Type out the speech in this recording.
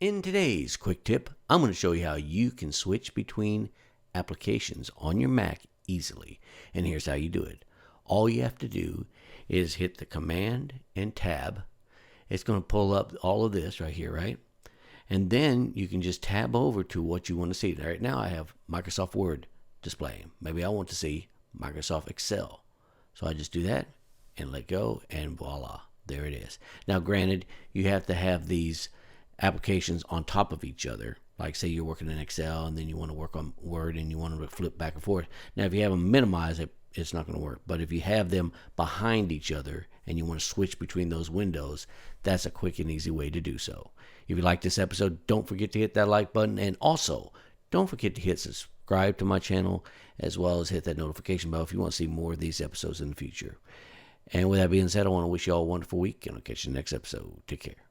In today's quick tip, I'm going to show you how you can switch between applications on your Mac easily. And here's how you do it. All you have to do is hit the Command and Tab. It's going to pull up all of this right here, right? And then you can just tab over to what you want to see. Right now I have Microsoft Word display. Maybe I want to see Microsoft Excel. So I just do that and let go, and voila, there it is. Now granted, you have to have these applications on top of each other. Like say you're working in Excel and then you want to work on Word and you want to flip back and forth. Now if you have them minimized, it's not going to work. But if you have them behind each other and you want to switch between those windows, that's a quick and easy way to do so. If you like this episode, don't forget to hit that like button, and also don't forget to hit subscribe to my channel, as well as hit that notification bell if you want to see more of these episodes in the future. And with that being said, I want to wish you all a wonderful week, and I'll catch you in the next episode. Take care.